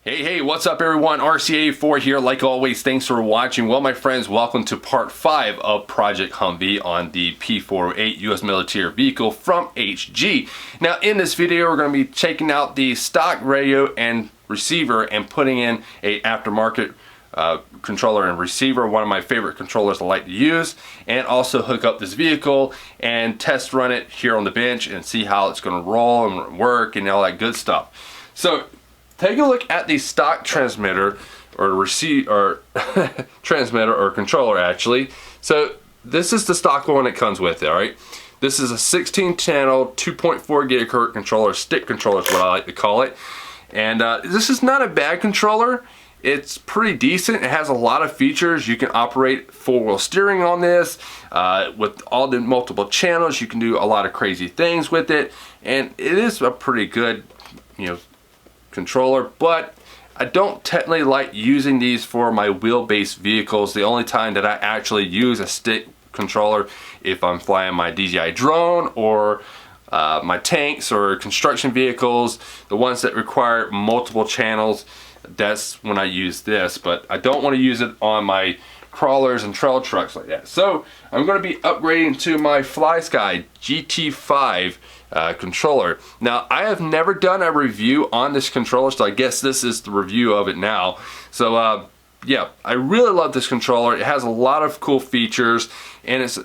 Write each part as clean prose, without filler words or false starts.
Hey, what's up everyone? RC84 here. Like always, thanks for watching. Well, my friends, welcome to part 5 of Project Humvee on the P408 US military vehicle from HG. Now, in this video, we're going to be checking out the stock radio and receiver and putting in a aftermarket controller and receiver, one of my favorite controllers I like to use, and also hook up this vehicle and test run it here on the bench and see how it's going to roll and work and all that good stuff. So, take a look at the stock transmitter or transmitter or controller actually. So this is the stock one it comes with, all right? This is a 16 channel 2.4 gigahertz controller, stick controller is what I like to call it. And this is not a bad controller. It's pretty decent. It has a lot of features. You can operate four-wheel steering on this with all the multiple channels. You can do a lot of crazy things with it, and it is a pretty good, controller, but I don't technically like using these for my wheel-based vehicles. The only time that I actually use a stick controller if I'm flying my DJI drone or my tanks or construction vehicles, the ones that require multiple channels. That's when I use this, but I don't want to use it on my crawlers and trail trucks like that. So I'm going to be upgrading to my Flysky GT5 controller. Now, I have never done a review on this controller, so I guess this is the review of it now. So yeah, I really love this controller. It has a lot of cool features, and it's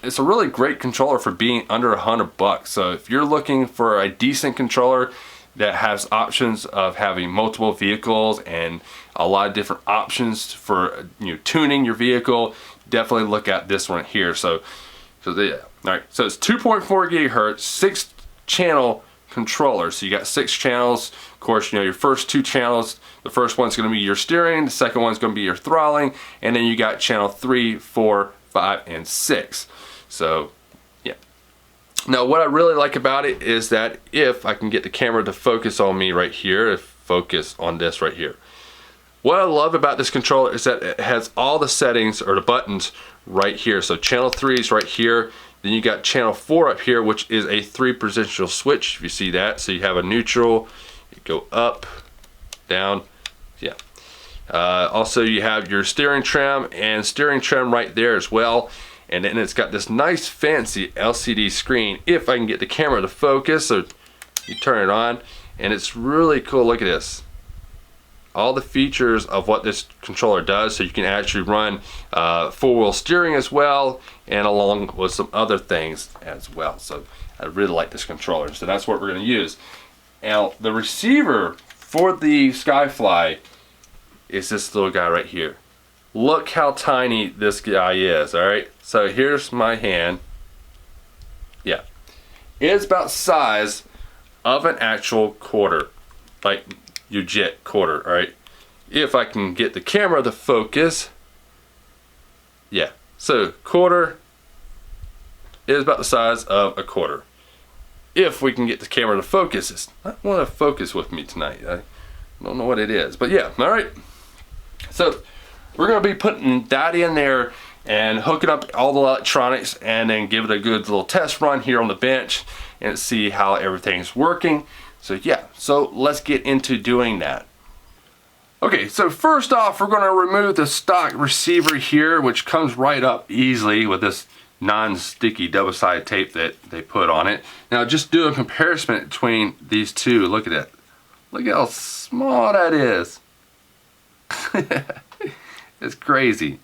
it's a really great controller for being under $100. So if you're looking for a decent controller that has options of having multiple vehicles and a lot of different options for tuning your vehicle, definitely look at this one here. So yeah. All right, so it's 2.4 gigahertz, 6-channel controller. So you got 6 channels. Of course, your first 2 channels, the first one's going to be your steering, the second one's going to be your throttling, and then you got channel 3, 4, 5, and 6. So yeah. Now, what I really like about it is that if I can get the camera to focus on me right here, focus on this right here. What I love about this controller is that it has all the settings or the buttons right here. So channel 3 is right here. Then you got channel 4 up here, which is a 3-positional switch, if you see that. So you have a neutral, you go up, down, yeah. Also you have your steering trim right there as well. And then it's got this nice fancy LCD screen, if I can get the camera to focus. So you turn it on, and it's really cool. Look at this. All the features of what this controller does, so you can actually run four-wheel steering as well, and along with some other things as well. So I really like this controller, so that's what we're going to use. Now, the receiver for the Skyfly is this little guy right here. Look how tiny this guy is, all right? So here's my hand. Yeah. It's about the size of an actual quarter, like your jet quarter, all right? If I can get the camera to focus, yeah. So quarter is about the size of a quarter. If we can get the camera to focus, it's not want to focus with me tonight. I don't know what it is, but yeah, all right. So we're gonna be putting that in there and hooking up all the electronics and then give it a good little test run here on the bench and see how everything's working. So yeah, so let's get into doing that. Okay, so first off, we're going to remove the stock receiver here, which comes right up easily with this non-sticky double-sided tape that they put on it. Now, just do a comparison between these two. Look at that. Look at how small that is. It's crazy.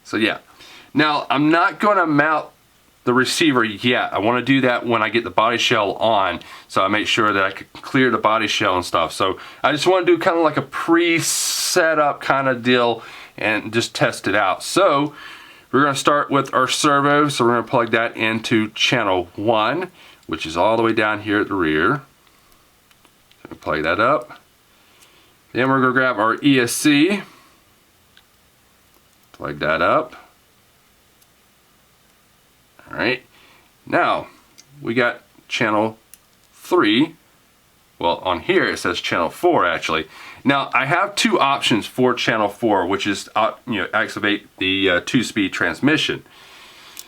So yeah. Now, I'm not going to mount the receiver yet. I want to do that when I get the body shell on, so I make sure that I can clear the body shell and stuff. So I just want to do kind of like a pre-set up kind of deal and just test it out. So we're going to start with our servo. So we're going to plug that into channel 1, which is all the way down here at the rear. So plug that up. Then we're going to grab our ESC, plug that up. Alright, now we got channel 3. Well, on here it says channel 4 actually. Now I have 2 options for channel 4, which is activate the 2-speed transmission.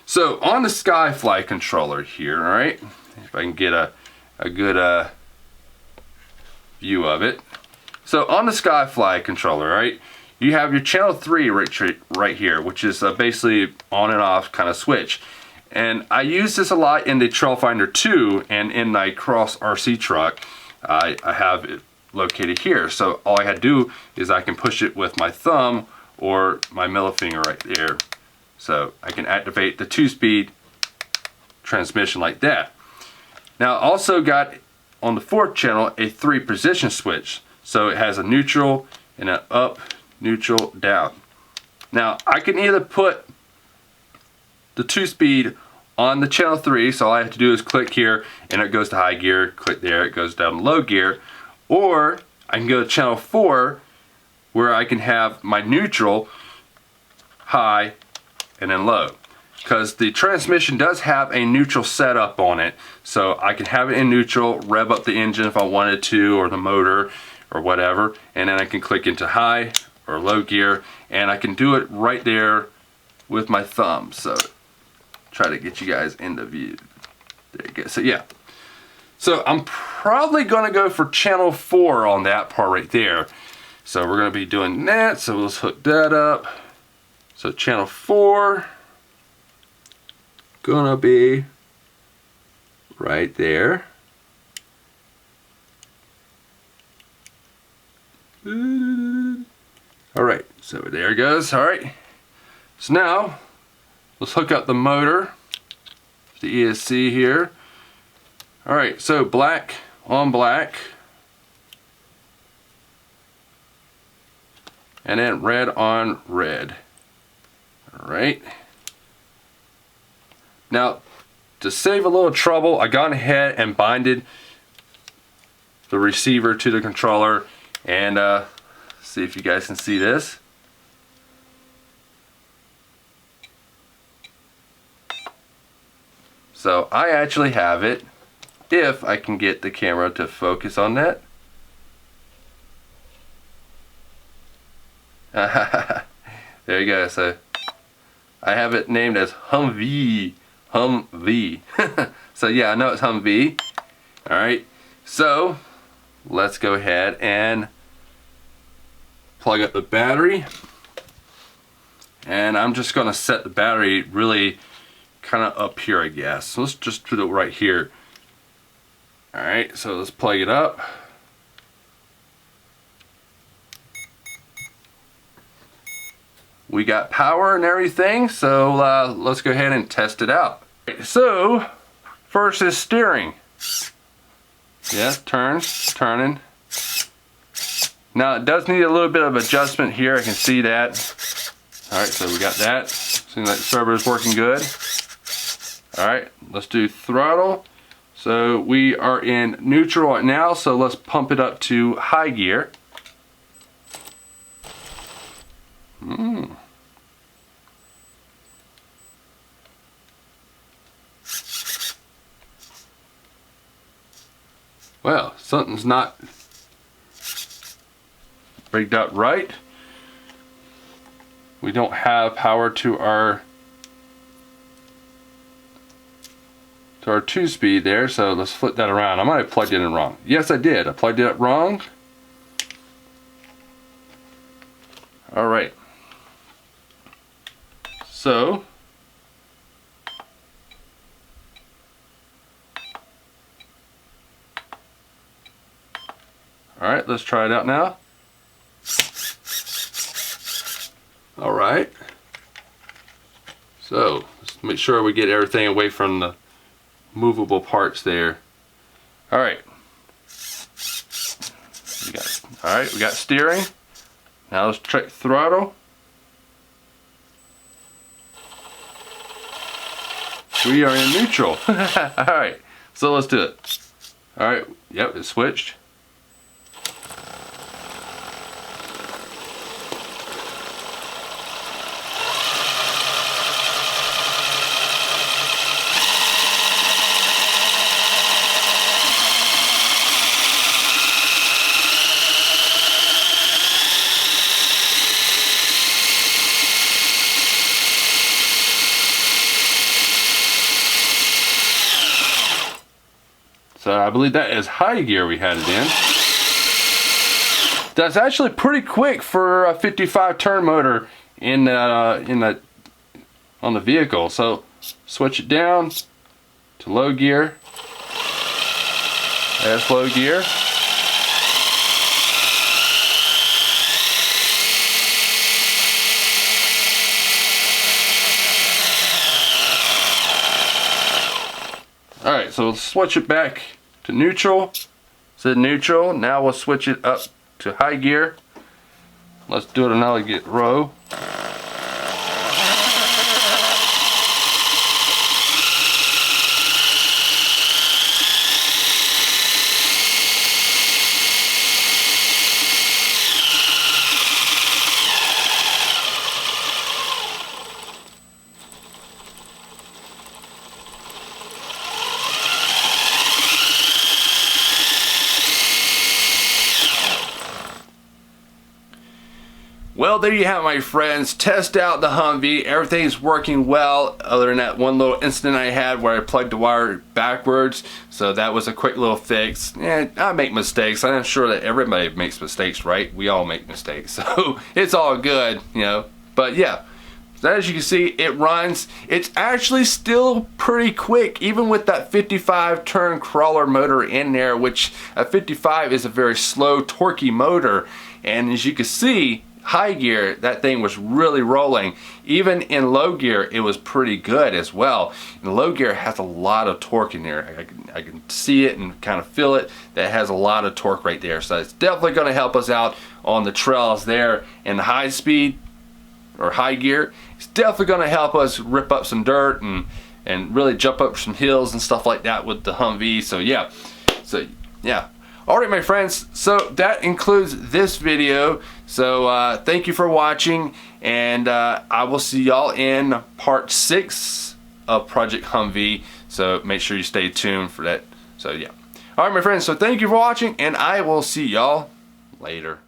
So on the Skyfly controller here, alright, if I can get a good view of it. So on the Skyfly controller, right, you have your channel 3 right here, which is basically on and off kind of switch. And I use this a lot in the Trailfinder 2 and in my Cross RC truck. I have it located here. So all I had to do is I can push it with my thumb or my middle finger right there. So I can activate the 2-speed transmission like that. Now I also got on the 4th channel a 3-position switch. So it has a neutral and an up, neutral, down. Now I can either put the 2-speed on the channel 3, so all I have to do is click here and it goes to high gear, click there, it goes down to low gear, or I can go to channel 4 where I can have my neutral, high, and then low. Because the transmission does have a neutral setup on it, so I can have it in neutral, rev up the engine if I wanted to, or the motor, or whatever, and then I can click into high or low gear, and I can do it right there with my thumb. So try to get you guys in the view. There you go. So yeah. So I'm probably gonna go for channel 4 on that part right there. So we're gonna be doing that. So let's hook that up. So channel 4 gonna be right there. Alright, so there it goes. Alright, so now let's hook up the motor, the ESC here. Alright, so black on black, and then red on red. Alright, now to save a little trouble, I got ahead and binded the receiver to the controller, and see if you guys can see this. So I actually have it, if I can get the camera to focus on that. There you go. So I have it named as Humvee. Humvee. So yeah, I know it's Humvee. Alright, so let's go ahead and plug up the battery. And I'm just going to set the battery really kind of up here, I guess. So let's just put it right here. Alright, so let's plug it up. We got power and everything, so let's go ahead and test it out. So first is steering. Yeah, turning. Now it does need a little bit of adjustment here, I can see that. Alright, so we got that. Seems like the servo is working good. Alright, let's do throttle. So we are in neutral right now, so let's pump it up to high gear. Well, something's not rigged up right. We don't have power to our 2-speed there, so let's flip that around. I might have plugged it in wrong. Yes, I did. I plugged it up wrong. Alright. So alright, let's try it out now. Alright. So let's make sure we get everything away from the movable parts there. Alright. Alright, we got steering. Now let's check throttle. We are in neutral. Alright, so let's do it. Alright, yep, it switched. So I believe that is high gear we had it in. That's actually pretty quick for a 55 turn motor on the vehicle. So switch it down to low gear. That's low gear. Alright, so we'll switch it back to neutral. It's neutral. Now we'll switch it up to high gear. Let's do it another row. Well, there you have it, my friends. Test out the Humvee. Everything's working well, other than that one little incident I had where I plugged the wire backwards. So that was a quick little fix. I make mistakes. I'm sure that everybody makes mistakes, right? We all make mistakes. So it's all good, you know. But yeah, as you can see, it runs. It's actually still pretty quick, even with that 55 turn crawler motor in there, which a 55 is a very slow, torquey motor. And as you can see, high gear, that thing was really rolling. Even in low gear, it was pretty good as well. And low gear has a lot of torque in there. I can see it and kind of feel it. That has a lot of torque right there. So it's definitely going to help us out on the trails there. And high speed or high gear, it's definitely going to help us rip up some dirt and really jump up some hills and stuff like that with the Humvee. So yeah. Alright, my friends, so that includes this video. So thank you for watching, and I will see y'all in part 6 of Project Humvee. So make sure you stay tuned for that. So yeah. Alright, my friends, so thank you for watching, and I will see y'all later.